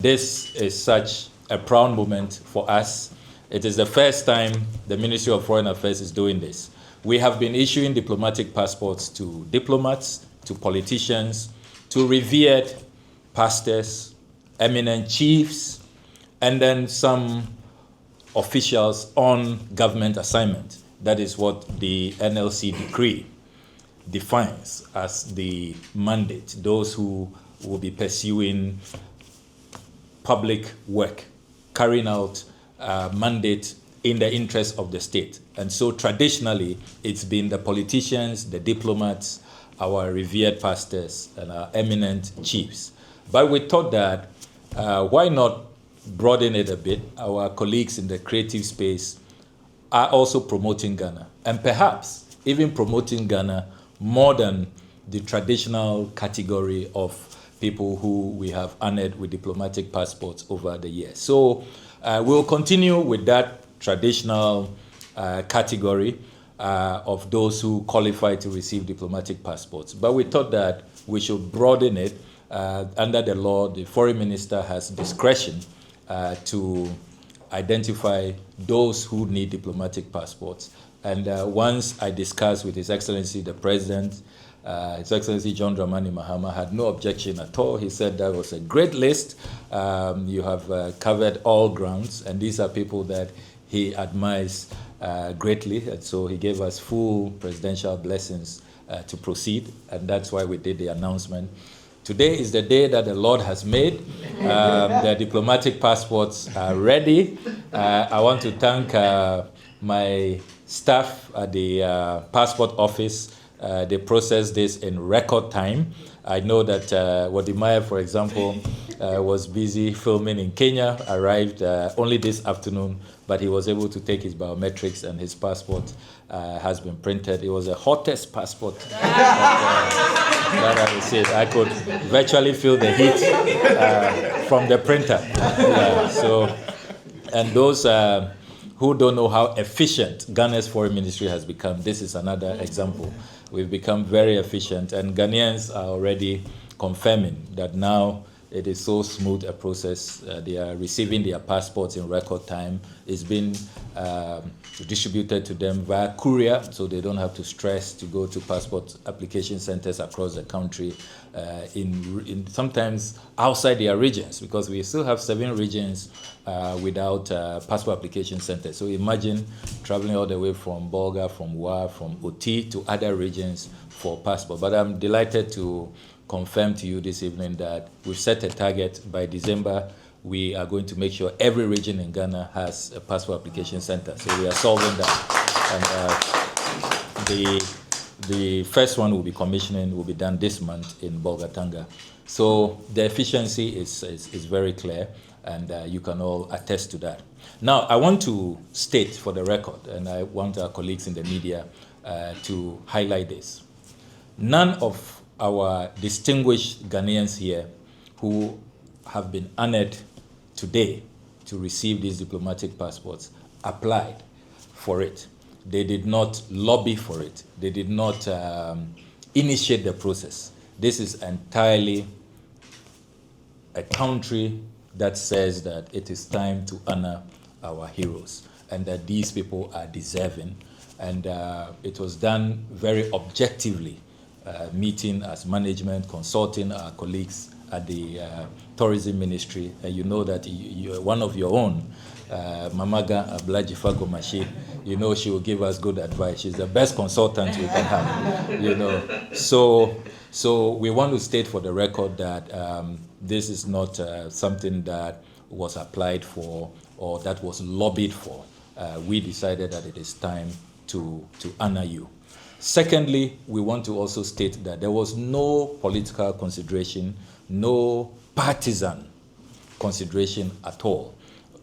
This is such a proud moment for us. It is the first time the Ministry of Foreign Affairs is doing this. We have been issuing diplomatic passports to diplomats, to politicians, to revered pastors, eminent chiefs, and then some officials on government assignment. That is what the NLC decree defines as the mandate, those who will be pursuing public work, carrying out mandate in the interest of the state. And so traditionally, it's been the politicians, the diplomats, our revered pastors, and our eminent chiefs. But we thought that why not broaden it a bit? Our colleagues in the creative space are also promoting Ghana, and perhaps even promoting Ghana more than the traditional category of people who we have honored with diplomatic passports over the years. So we'll continue with that traditional category of those who qualify to receive diplomatic passports. But we thought that we should broaden it. Under the law, the foreign minister has discretion to identify those who need diplomatic passports. And once I discussed with His Excellency the President, His Excellency John Dramani Mahama had no objection at all. He said that was a great list. You have covered all grounds, and these are people that he admires greatly. And so he gave us full presidential blessings to proceed, and that's why we did the announcement. Today is the day that the Lord has made. The diplomatic passports are ready. I want to thank my staff at the passport office. They processed this in record time. I know that Wadimaya, for example, was busy filming in Kenya, arrived only this afternoon, but he was able to take his biometrics and his passport has been printed. It was the hottest passport that I received. I could virtually feel the heat from the printer. And those who don't know how efficient Ghana's foreign ministry has become, this is another example. We've become very efficient, and Ghanaians are already confirming that now it is so smooth a process. They are receiving their passports in record time. It's been distributed to them via courier, so they don't have to stress to go to passport application centers across the country, in sometimes outside their regions, because we still have 7 regions without passport application centers. So imagine traveling all the way from Bolga, from Wa, from Oti to other regions for passport. But I'm delighted to confirm to you this evening that we've set a target. By December, we are going to make sure every region in Ghana has a passport application center. So we are solving that. And the first one will be commissioning, will be done this month in Bolgatanga. So the efficiency is very clear, and you can all attest to that. Now, I want to state for the record, and I want our colleagues in the media to highlight this. None of our distinguished Ghanaians here who have been honored today to receive these diplomatic passports applied for it. They did not lobby for it. They did not initiate the process. This is entirely a country that says that it is time to honor our heroes and that these people are deserving. And it was done very objectively. Meeting as management, consulting our colleagues at the tourism ministry. And you know that one of your own, Mamaga Ablakwa, you know she will give us good advice. She's the best consultant we can have, you know. So we want to state for the record that this is not something that was applied for or that was lobbied for. We decided that it is time to honor you. Secondly, we want to also state that there was no political consideration, no partisan consideration at all.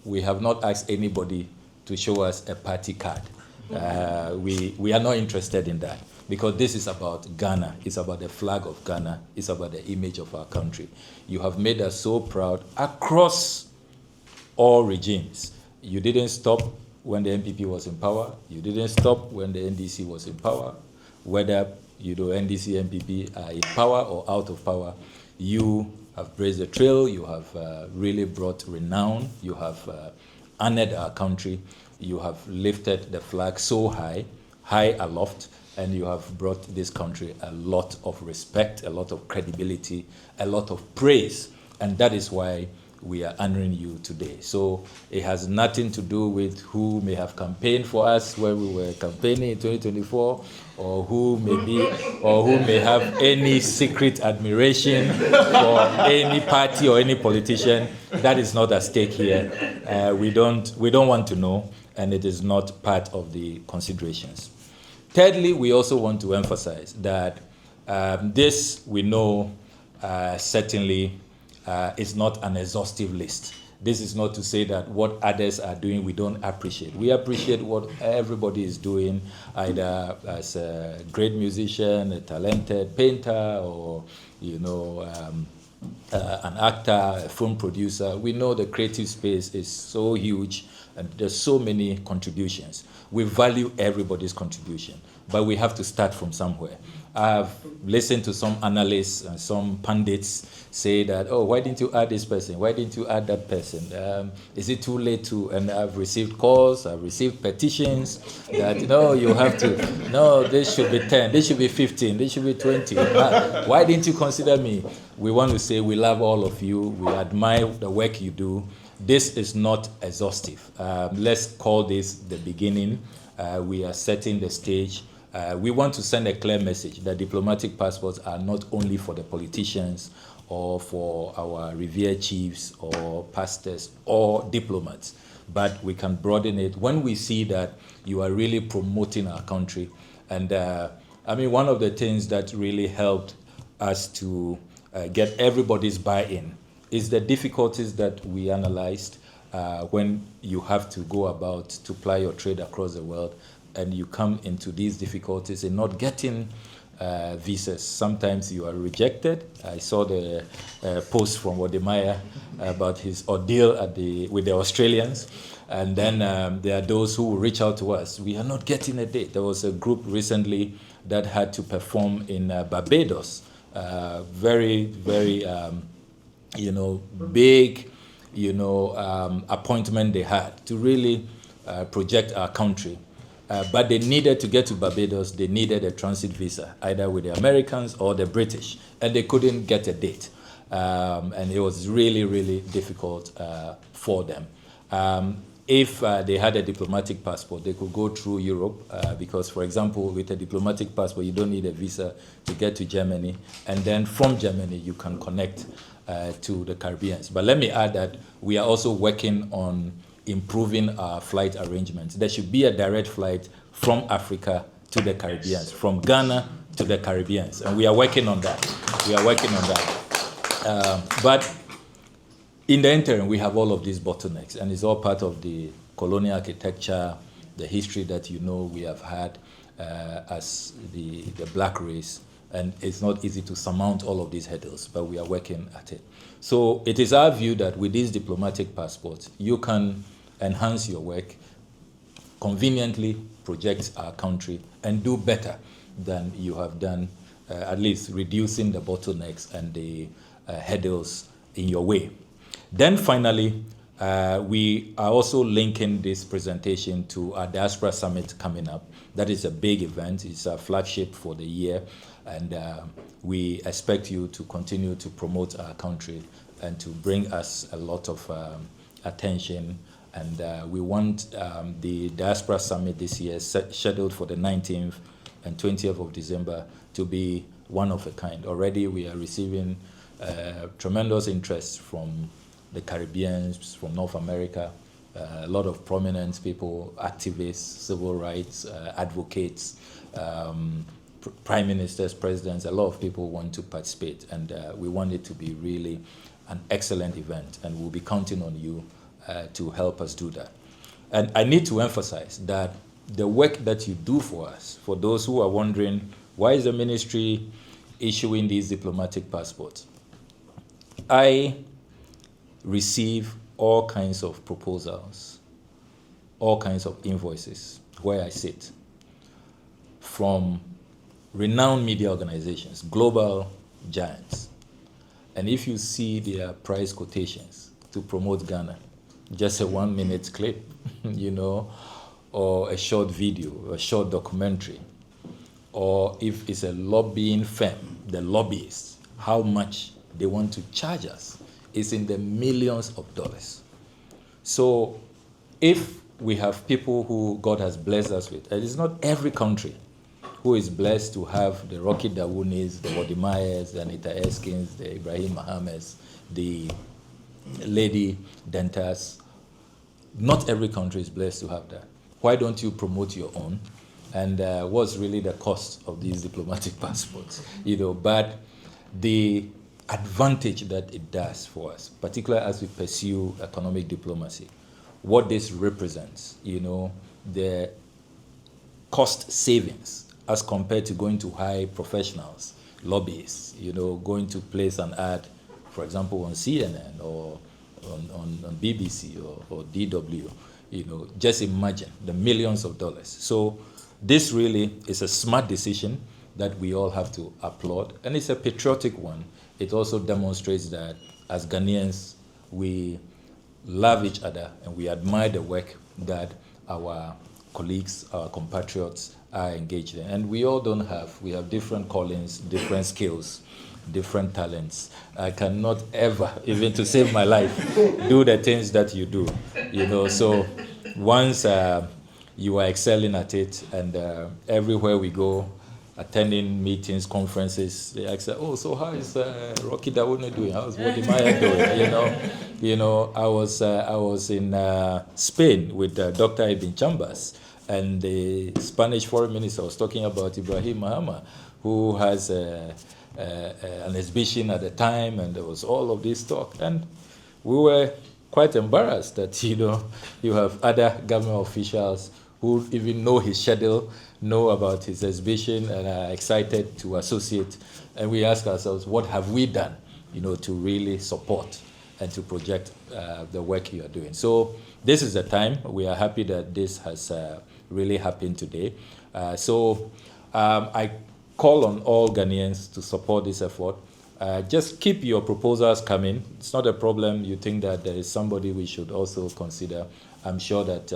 We have not asked anybody to show us a party card. We are not interested in that, because this is about Ghana. It's about the flag of Ghana. It's about the image of our country. You have made us so proud across all regimes. You didn't stop when the NPP was in power. You didn't stop when the NDC was in power. Whether NDC, NPP are in power or out of power, you have blazed the trail, you have really brought renown, you have honored our country, you have lifted the flag so high, high aloft, and you have brought this country a lot of respect, a lot of credibility, a lot of praise, and that is why we are honoring you today. So it has nothing to do with who may have campaigned for us when we were campaigning in 2024, or who may have any secret admiration for any party or any politician. That is not at stake here. We don't want to know, and it is not part of the considerations. Thirdly, we also want to emphasize that this, we know, certainly is not an exhaustive list. This is not to say that what others are doing we don't appreciate. We appreciate what everybody is doing, either as a great musician, a talented painter, or an actor, a film producer. We know the creative space is so huge and there's so many contributions. We value everybody's contribution, but we have to start from somewhere. I've listened to some analysts and some pundits say that, oh, why didn't you add this person? Why didn't you add that person? Is it too late to? And I've received calls, I've received petitions that, you have to, no, this should be 10, this should be 15, this should be 20. Why didn't you consider me? We want to say we love all of you, we admire the work you do. This is not exhaustive. Let's call this the beginning. We are setting the stage. We want to send a clear message that diplomatic passports are not only for the politicians or for our revered chiefs or pastors or diplomats, but we can broaden it when we see that you are really promoting our country. And one of the things that really helped us to get everybody's buy-in is the difficulties that we analyzed when you have to go about to ply your trade across the world, and you come into these difficulties in not getting visas. Sometimes you are rejected. I saw the post from Wodemaya about his ordeal with the Australians. And then there are those who will reach out to us. We are not getting a date. There was a group recently that had to perform in Barbados. Very, very, big, appointment they had to really project our country. But they needed to get to Barbados, they needed a transit visa, either with the Americans or the British, and they couldn't get a date. And it was really, really difficult for them. If they had a diplomatic passport, they could go through Europe, because, for example, with a diplomatic passport, you don't need a visa to get to Germany, and then from Germany, you can connect to the Caribbean. But let me add that we are also working on improving our flight arrangements. There should be a direct flight from Africa to the Caribbean, from Ghana to the Caribbean, and we are working on that. But in the interim, we have all of these bottlenecks, and it's all part of the colonial architecture, the history that we have had as the black race, and it's not easy to surmount all of these hurdles, but we are working at it. So it is our view that with these diplomatic passports, you can enhance your work, conveniently project our country, and do better than you have done, at least reducing the bottlenecks and the hurdles in your way. Then finally, we are also linking this presentation to our Diaspora Summit coming up. That is a big event. It's a flagship for the year, and we expect you to continue to promote our country and to bring us a lot of attention. And we want the Diaspora Summit this year, scheduled for the 19th and 20th of December, to be one of a kind. Already we are receiving tremendous interest from the Caribbean, from North America, a lot of prominent people, activists, civil rights advocates, prime ministers, presidents. A lot of people want to participate, and we want it to be really an excellent event, and we'll be counting on you to help us do that. And I need to emphasize that the work that you do for us, for those who are wondering, why is the ministry issuing these diplomatic passports? I receive all kinds of proposals, all kinds of invoices where I sit, from renowned media organizations, global giants, And if you see their price quotations to promote Ghana, just a 1 minute clip, or a short video, a short documentary, or if it's a lobbying firm, the lobbyists, how much they want to charge us is in the millions of dollars. So if we have people who God has blessed us with, it is not every country who is blessed to have the Rocky Dawunis, the Wody Myers, the Anita Eskins, the Ibrahim Mohammeds, the Lady Dentas. Not every country is blessed to have that. Why don't you promote your own? And what's really the cost of these diplomatic passports? But the advantage that it does for us, particularly as we pursue economic diplomacy, what this represents, the cost savings as compared to going to hire professionals, lobbyists, going to place an ad, for example, on CNN or on BBC or DW, just imagine the millions of dollars. So this really is a smart decision that we all have to applaud, and it's a patriotic one. It also demonstrates that as Ghanaians, we love each other and we admire the work that our colleagues, our compatriots are engaged in. And we all we have different callings, different skills, different talents. I cannot ever, even to save my life, do the things that you do, So once you are excelling at it, and everywhere we go, attending meetings, conferences, they ask, "Oh, so how is Rocky Dawuni doing? How's Wody Maya doing?" I was in Spain with Dr. Ibn Chambers, and the Spanish foreign minister was talking about Ibrahim Mahama, who has an exhibition at the time, and there was all of this talk, and we were quite embarrassed that you have other government officials who even know his schedule, know about his exhibition, and are excited to associate. And we ask ourselves, what have we done, to really support and to project the work you are doing? So this is the time. We are happy that this has really happened today. I call on all Ghanaians to support this effort. Just keep your proposals coming. It's not a problem. You think that there is somebody we should also consider. I'm sure that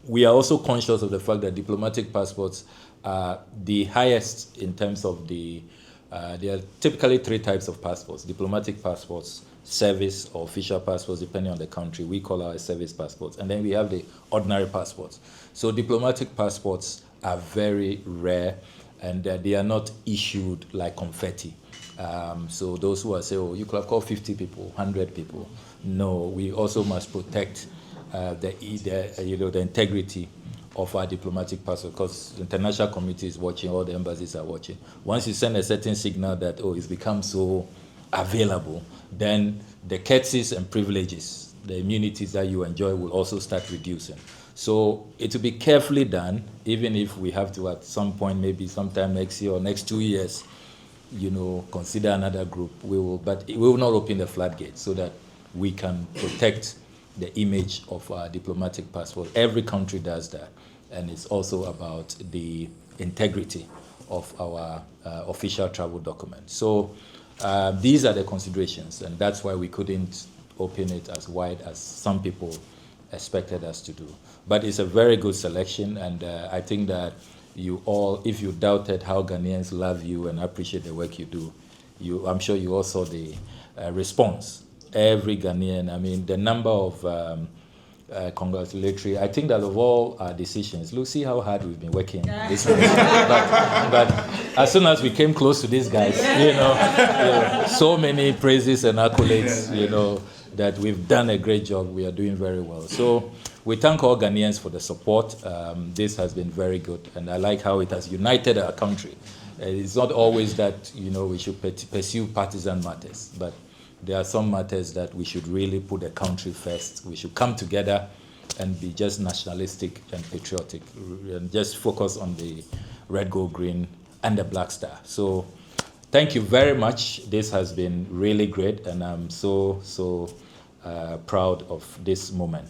we are also conscious of the fact that diplomatic passports are the highest in terms of there are typically 3 types of passports: diplomatic passports, service or official passports, depending on the country. We call our service passports. And then we have the ordinary passports. So diplomatic passports are very rare, and they are not issued like confetti. So those who are saying, "Oh, you could have called 50 people, 100 people." No, we also must protect the integrity of our diplomatic passport, because the international community is watching, all the embassies are watching. Once you send a certain signal that, it's become so available, then the courtesies and privileges, the immunities that you enjoy will also start reducing. So it will be carefully done, even if we have to at some point, maybe sometime next year or next 2 years, consider another group. But we will not open the floodgates, so that we can protect the image of our diplomatic passport. Every country does that, and it's also about the integrity of our official travel documents. So these are the considerations, and that's why we couldn't open it as wide as some people expected us to do. But it's a very good selection, and I think that you all, if you doubted how Ghanaians love you and appreciate the work you do, I'm sure you all saw the response. Every Ghanaian, the number of congratulatory, I think that of all our decisions, look, see how hard we've been working this week. But as soon as we came close to these guys, so many praises and accolades, that we've done a great job. We are doing very well. So we thank all Ghanaians for the support. This has been very good, and I like how it has united our country. It's not always that, we should pursue partisan matters, but there are some matters that we should really put the country first. We should come together and be just nationalistic and patriotic, and just focus on the red, gold, green, and the black star. So thank you very much. This has been really great, and I'm so proud of this moment.